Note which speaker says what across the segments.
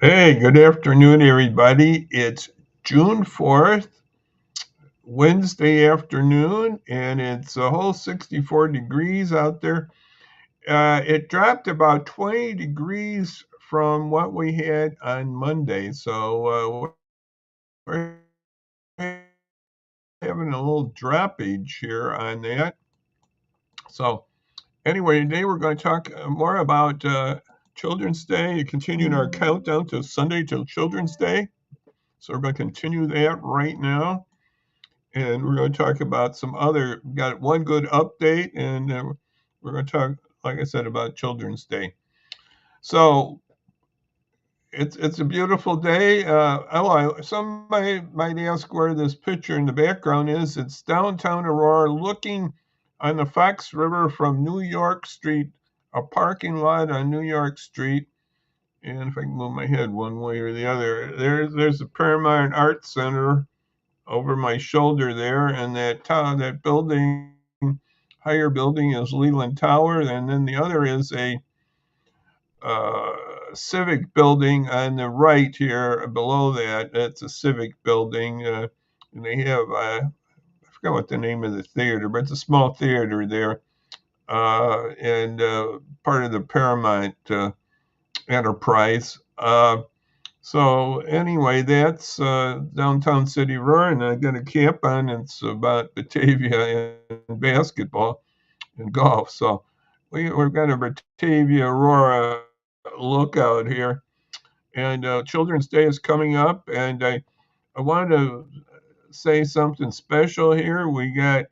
Speaker 1: Hey, good afternoon, everybody. It's June 4th, Wednesday afternoon, and it's a whole 64 degrees out there. It dropped about 20 degrees from what we had on Monday, so we're having a little droppage here on that. So, anyway, today we're going to talk more about Children's Day, continuing our countdown to Sunday till Children's Day. So, we're going to continue that right now. And we're going to talk about some other. Got one good update, and we're going to talk, like I said, about Children's Day. So it's a beautiful day. Somebody might ask where this picture in the background is. It's downtown Aurora, looking on the Fox River from New York Street, a parking lot on New York Street. And if I can move my head one way or the other, there's the Paramount Art Center over my shoulder there, and that building, higher building, is Leland Tower, and then the other is a uh, civic building on the right here below that. That's a civic building, and they have I forgot what the name of the theater, but it's a small theater there, and part of the Paramount enterprise. So anyway, that's downtown City Aurora, and I'm going to camp on. It's about Batavia and basketball and golf. So we've got a Batavia Aurora lookout here, and Children's Day is coming up, and I wanted to say something special here. We got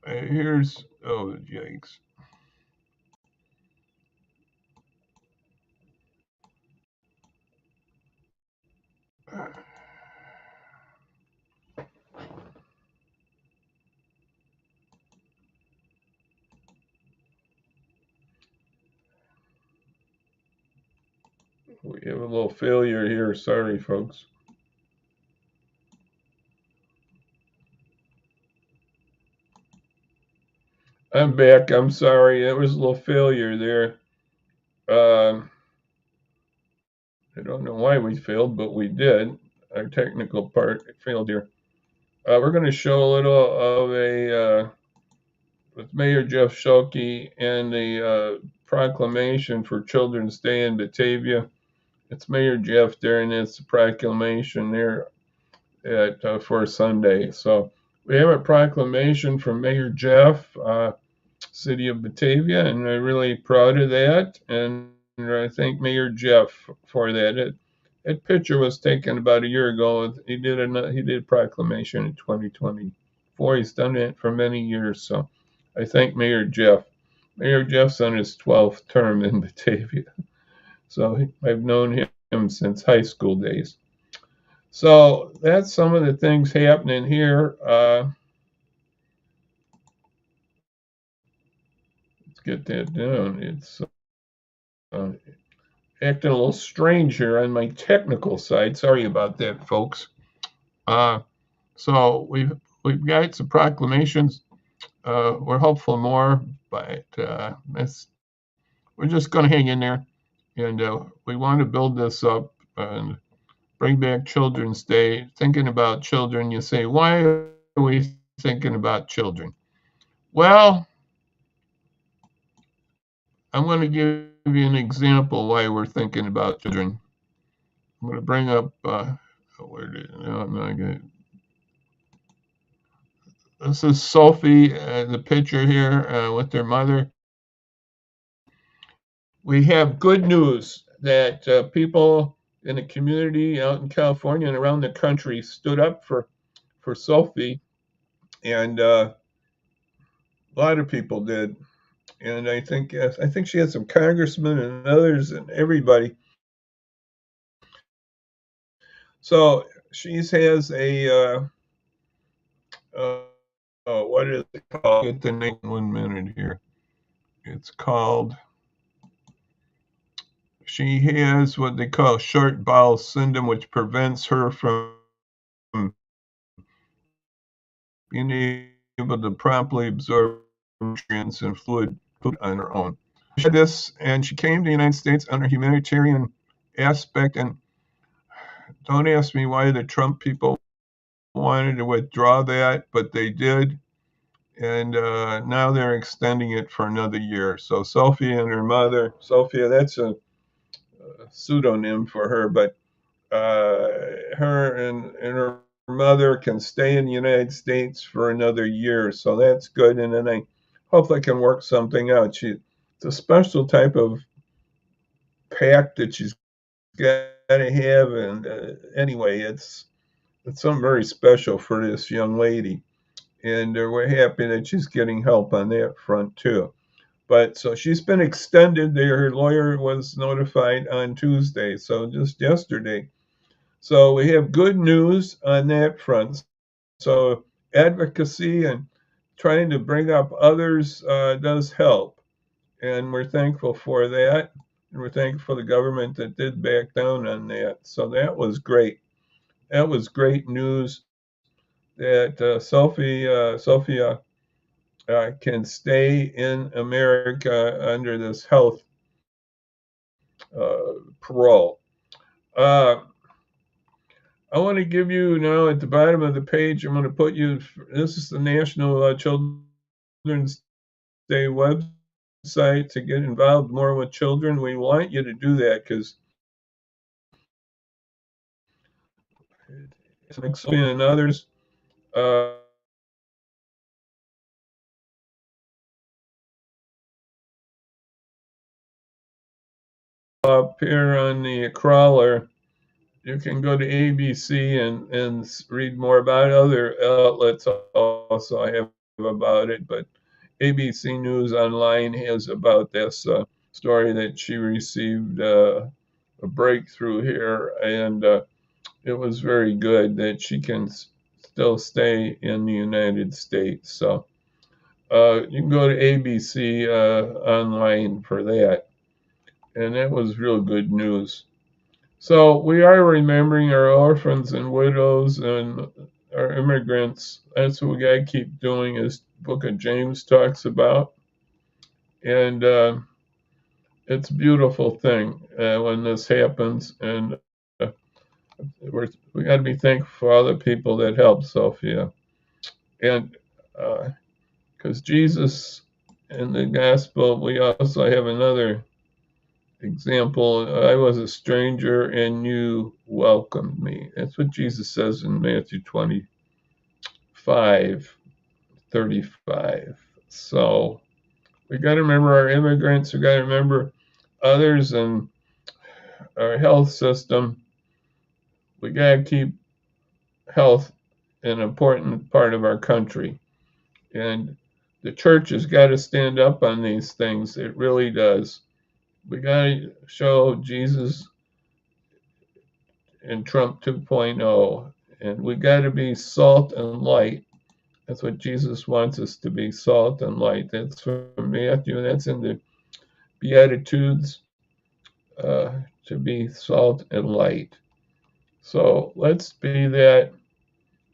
Speaker 1: here's oh yikes. We have a little failure here. Sorry, folks. I'm back. I'm sorry. It was a little failure there. Um, I don't know why we failed, but we did. Our technical part failed here. We're going to show a little of with Mayor Jeff Schuelke and the proclamation for Children's Day in Batavia. It's Mayor Jeff there, and it's the proclamation there for Sunday. So we have a proclamation from Mayor Jeff, City of Batavia, and we're really proud of that. And I thank Mayor Jeff for that. That picture was taken about a year ago. He did a proclamation in 2024. He's done it for many years. So I thank Mayor Jeff. Mayor Jeff's on his 12th term in Batavia. So I've known him since high school days. So that's some of the things happening here. Let's get that down. It's uh, acting a little strange here on my technical side. Sorry about that, folks. Uh, so we've got some proclamations. We're hopeful more, but we're just going to hang in there, and we want to build this up and bring back Children's Day. Thinking about children, you say, why are we thinking about children? Well, I'm going to give you an example why we're thinking about children. I'm going to bring up where did no, I'm not going. This is Sophie, the picture here with their mother. We have good news that people in the community out in California and around the country stood up for Sophie, and a lot of people did. And I think she had some congressmen and others and everybody. So she has a what is it called? Get the name 1 minute here. It's called. She has what they call short bowel syndrome, which prevents her from being able to promptly absorb nutrients and fluid on her own. she did this, and she came to the United States on a humanitarian aspect. And don't ask me why the Trump people wanted to withdraw that, but they did. And now they're extending it for another year. So Sophia and her mother, Sophia, that's a pseudonym for her, but her and her mother can stay in the United States for another year. So that's good. And then I hope they can work something out. It's a special type of pact that she's got to have. And anyway, it's something very special for this young lady. And we're happy that she's getting help on that front too. But so she's been extended. Her lawyer was notified on Tuesday, so just yesterday. So we have good news on that front. So advocacy and trying to bring up others does help, and we're thankful for that. And we're thankful for the government that did back down on that. So that was great. That was great news that Sophia can stay in America under this health parole. Uh, I want to give you now at the bottom of the page, I'm going to put you, this is the National Children's Day website to get involved more with children. We want you to do that because and others up here on the crawler. You can go to ABC and read more about other outlets also I have about it, but ABC News Online has about this story that she received a breakthrough here, and it was very good that she can still stay in the United States. So you can go to ABC Online for that, and that was real good news. So we are remembering our orphans and widows and our immigrants. That's what we got to keep doing, as Book of James talks about. And it's a beautiful thing when this happens. And we got to be thankful for all the people that helped Sophia. And because Jesus in the gospel, we also have another example. I was a stranger and you welcomed me. That's what Jesus says in Matthew 25:35. So we got to remember our immigrants. We got to remember others and our health system. We got to keep health an important part of our country. And the church has got to stand up on these things. It really does. We got to show Jesus in Trump 2.0, and we got to be salt and light. That's what Jesus wants us to be, salt and light. That's from Matthew, and that's in the Beatitudes, to be salt and light. So let's be that.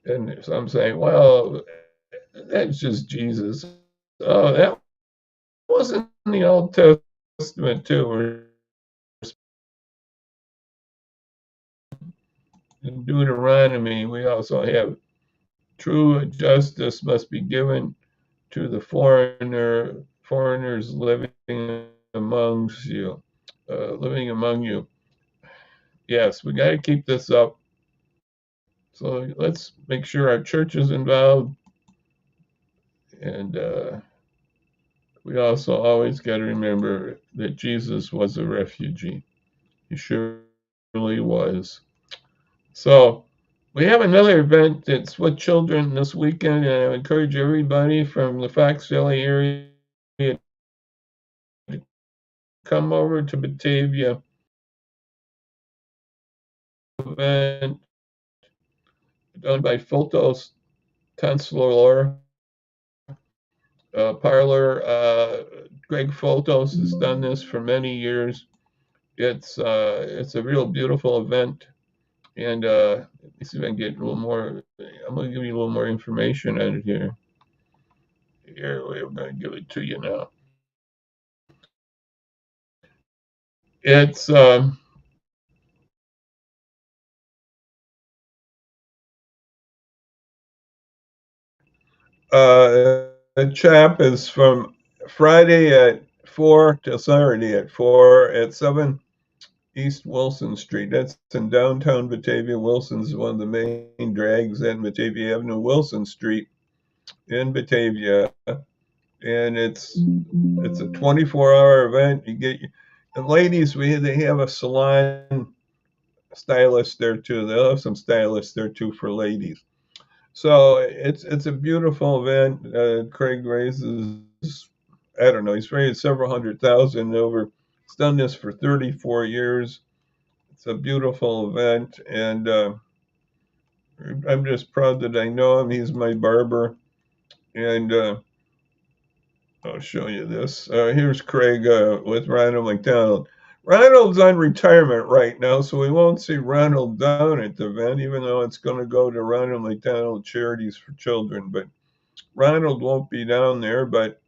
Speaker 1: And some say, well, that's just Jesus. Oh, that wasn't in the Old Testament, too. In Deuteronomy, we also have true justice must be given to the foreigners living amongst you, living among you. Yes, we got to keep this up. So let's make sure our church is involved, and we also always got to remember that Jesus was a refugee. He surely was. So we have another event that's with children this weekend, and I encourage everybody from the Fox Valley area to come over to Batavia. Event done by Fultos Tenslor Parlor. Greg Fultos has done this for many years. It's a real beautiful event, and let's see if I can get a little more. I'm going to give you a little more information on it here. Here, we're going to give it to you now. It's the chap is from Friday at 4 to Saturday at 4 at 7 East Wilson Street. That's in downtown Batavia. Wilson's one of the main drags in Batavia Avenue, Wilson Street in Batavia, and it's a 24-hour event. You get and ladies, they have a salon stylist there too. They'll have some stylists there too for ladies. So it's a beautiful event. Craig raises, I don't know, he's raised several hundred thousand over. He's done this for 34 years. It's a beautiful event, and I'm just proud that I know him. He's my barber, and I'll show you this. Here's Craig with Ronald McDonald. Ronald's on retirement right now, so we won't see Ronald down at the event, even though it's going to go to Ronald McDonald Charities for Children. But Ronald won't be down there, but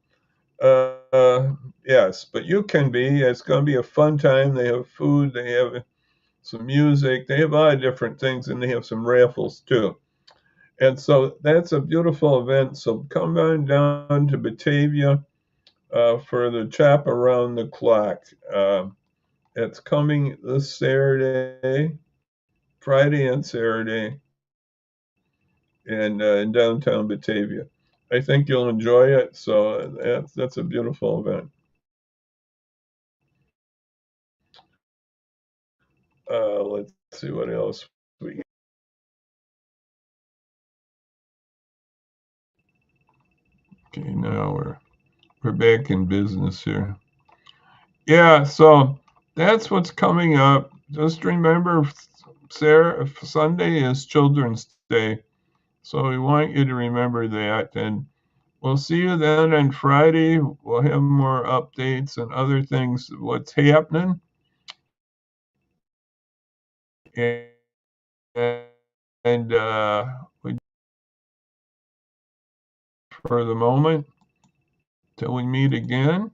Speaker 1: yes, but you can be. It's going to be a fun time. They have food, they have some music, they have a lot of different things, and they have some raffles too. And so that's a beautiful event. So come on down to Batavia for the Chop Around the Clock. It's coming this Saturday, Friday and Saturday, and in downtown Batavia. I think you'll enjoy it. So that's a beautiful event. Let's see what else we. Okay, now we're back in business here. Yeah, so that's what's coming up. Just remember, Sunday is Children's Day, so we want you to remember that. And we'll see you then on Friday. We'll have more updates and other things, what's happening. And for the moment, till we meet again.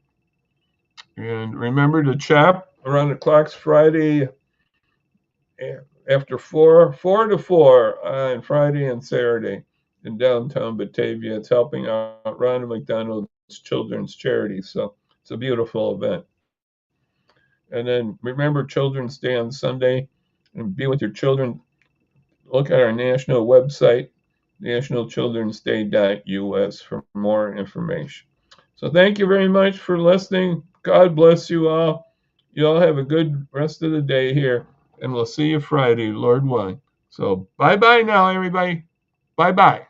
Speaker 1: And remember to chop around the clocks Friday after 4 to 4 on Friday and Saturday in downtown Batavia. It's helping out Ronald McDonald's Children's Charity. So it's a beautiful event. And then remember Children's Day on Sunday and be with your children. Look at our national website, nationalchildrensday.us, for more information. So thank you very much for listening. God bless you all. You all have a good rest of the day here, and we'll see you Friday, Lord willing. So bye-bye now, everybody. Bye-bye.